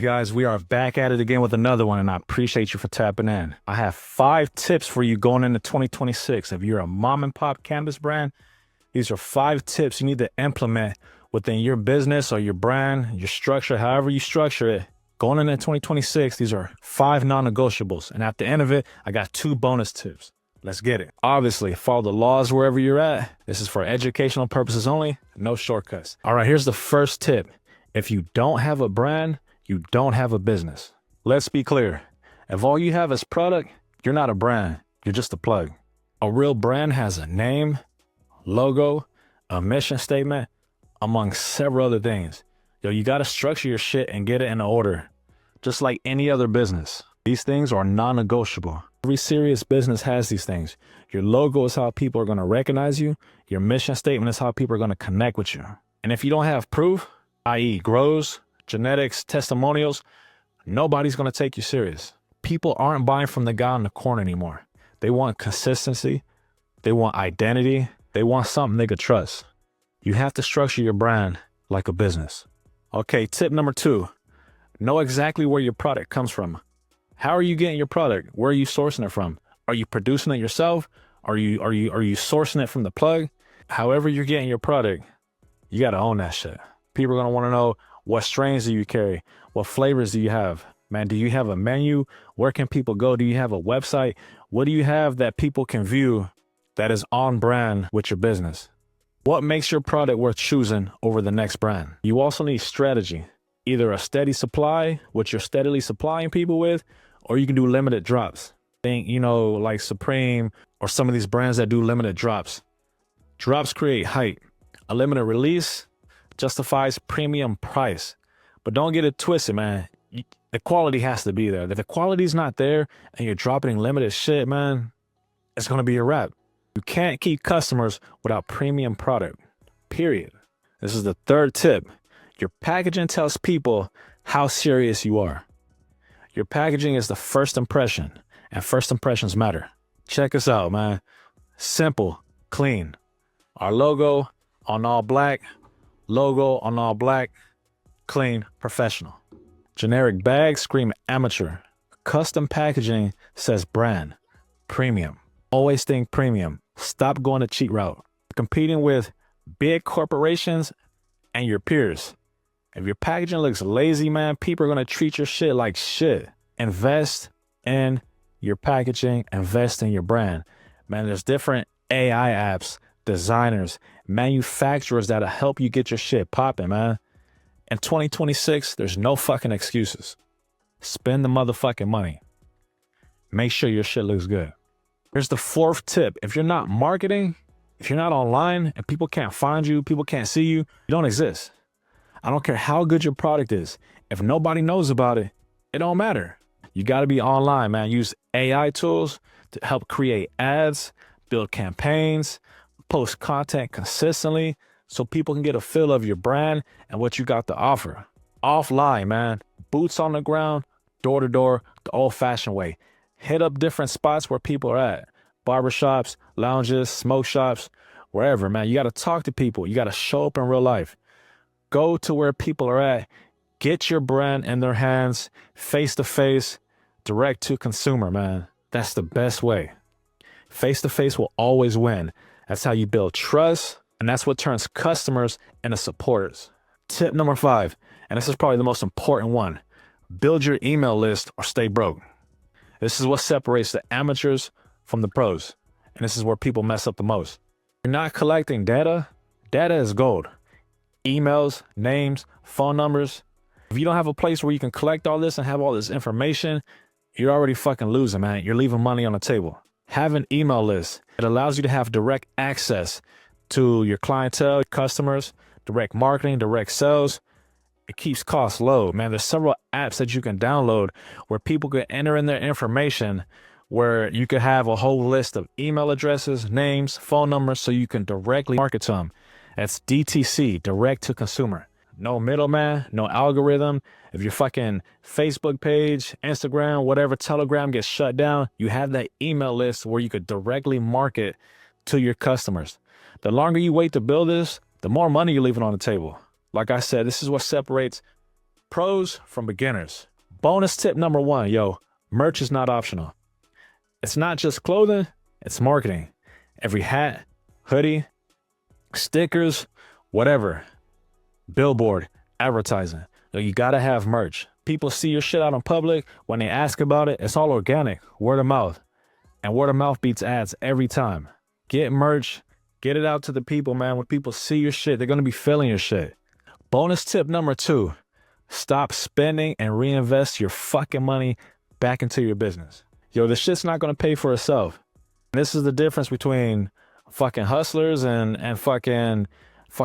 Guys, we are back at it again with another one, and I appreciate you for tapping in. I have 5 tips for you going into 2026. If you're a mom and pop cannabis brand, these are 5 tips you need to implement within your business or your brand, your structure, however you structure it. Going into 2026, these are 5 non-negotiables. And at the end of it, I got 2 bonus tips. Let's get it. Obviously, follow the laws wherever you're at. This is for educational purposes only, no shortcuts. All right, here's the first tip. If you don't have a brand, you don't have a business. Let's be clear. If all you have is product, you're not a brand. You're just a plug. A real brand has a name, logo, a mission statement, among several other things. Yo, you got to structure your shit and get it in order. Just like any other business. These things are non-negotiable. Every serious business has these things. Your logo is how people are going to recognize you. Your mission statement is how people are going to connect with you. And if you don't have proof, i.e. grows, genetics, testimonials, nobody's going to take you serious. People aren't buying from the guy in the corner anymore. They want consistency. They want identity. They want something they could trust. You have to structure your brand like a business. Okay, tip number 2. Know exactly where your product comes from. How are you getting your product? Where are you sourcing it from? Are you producing it yourself? Are you sourcing it from the plug? However you're getting your product, you got to own that shit. People are going to want to know, what strains do you carry? What flavors do you have? Man, do you have a menu? Where can people go? Do you have a website? What do you have that people can view that is on brand with your business? What makes your product worth choosing over the next brand? You also need strategy, either a steady supply, which you're steadily supplying people with, or you can do limited drops. Think, like Supreme or some of these brands that do limited drops. Drops create hype. A limited release justifies premium price. But don't get it twisted, man. The quality has to be there. If the quality's not there and you're dropping limited shit, man, it's going to be a wrap. You can't keep customers without premium product, period. This is the 3rd tip. Your packaging tells people how serious you are. Your packaging is the first impression, and first impressions matter. Check us out, man. Simple, clean. Our logo on all black, clean, professional. Generic bags scream amateur. Custom packaging says brand, premium. Always think premium. Stop going the cheap route. Competing with big corporations and your peers. If your packaging looks lazy, man, people are going to treat your shit like shit. Invest in your packaging. Invest in your brand. Man, there's different AI apps, designers, manufacturers that'll help you get your shit popping, man. In 2026, there's no fucking excuses. Spend the motherfucking money. Make sure your shit looks good. Here's the 4th tip. If you're not marketing, if you're not online and people can't find you, people can't see you, you don't exist. I don't care how good your product is. If nobody knows about it, it don't matter. You got to be online, man. Use AI tools to help create ads, build campaigns, post content consistently so people can get a feel of your brand and what you got to offer. Offline, man. Boots on the ground, door to door, the old-fashioned way. Hit up different spots where people are at. Barbershops, lounges, smoke shops, wherever, man. You got to talk to people. You got to show up in real life. Go to where people are at. Get your brand in their hands, face to face, direct to consumer, man. That's the best way. Face to face will always win. That's how you build trust, and that's what turns customers into supporters. Tip number 5, and this is probably the most important one. Build your email list or stay broke. This is what separates the amateurs from the pros, and this is where people mess up the most. You're not collecting data. Data is gold. Emails, names, phone numbers. If you don't have a place where you can collect all this and have all this information, you're already fucking losing, man. You're leaving money on the table. Have an email list. It allows you to have direct access to your clientele, customers, direct marketing, direct sales. It keeps costs low, man. There's several apps that you can download where people can enter in their information, where you could have a whole list of email addresses, names, phone numbers, so you can directly market to them. That's DTC, direct to consumer. No middleman, no algorithm. If your fucking Facebook page, Instagram, whatever, Telegram gets shut down, you have that email list where you could directly market to your customers. The longer you wait to build this, the more money you're leaving on the table. Like I said, this is what separates Pros from beginners. Bonus tip number 1, yo, merch is not optional. It's not just clothing, it's marketing. Every hat, hoodie, stickers, whatever, billboard, advertising. Yo, you gotta have merch. People see your shit out in public. When they ask about it, it's all organic, word of mouth. And word of mouth beats ads every time. Get merch, get it out to the people, man. When people see your shit, they're gonna be feeling your shit. Bonus tip number 2, stop spending and reinvest your fucking money back into your business. Yo, this shit's not gonna pay for itself. This is the difference between fucking hustlers and fucking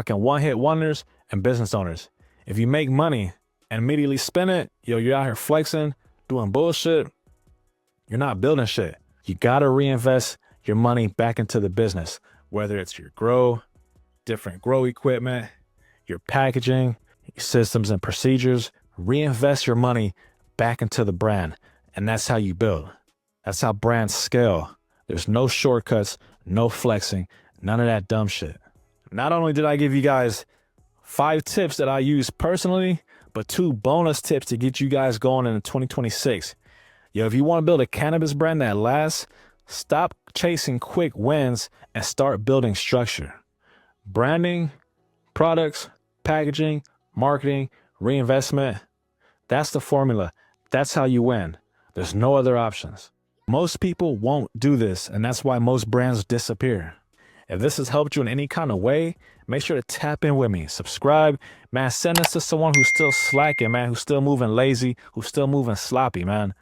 one-hit wonders and business owners. If you make money and immediately spend it, yo, you're out here flexing, doing bullshit. You're not building shit. You gotta reinvest your money back into the business, whether it's your grow, different grow equipment, your packaging, your systems and procedures. Reinvest your money back into the brand, and that's how you build. That's how brands scale. There's no shortcuts, no flexing, none of that dumb shit. Not only did I give you guys 5 tips that I use personally, but 2 bonus tips to get you guys going in 2026. Yo, if you want to build a cannabis brand that lasts, stop chasing quick wins and start building structure. Branding, products, packaging, marketing, reinvestment. That's the formula. That's how you win. There's no other options. Most people won't do this, and that's why most brands disappear. If this has helped you in any kind of way, make sure to tap in with me. Subscribe. Man, send this to someone who's still slacking, man, who's still moving lazy, who's still moving sloppy, man.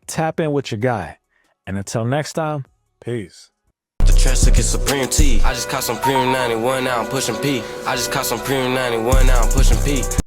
Tap in with your guy. And until next time, peace. The trash took it Supreme T. I just caught some Premium 91, now I'm pushing P. I just caught some Premium 91, now I'm pushing P.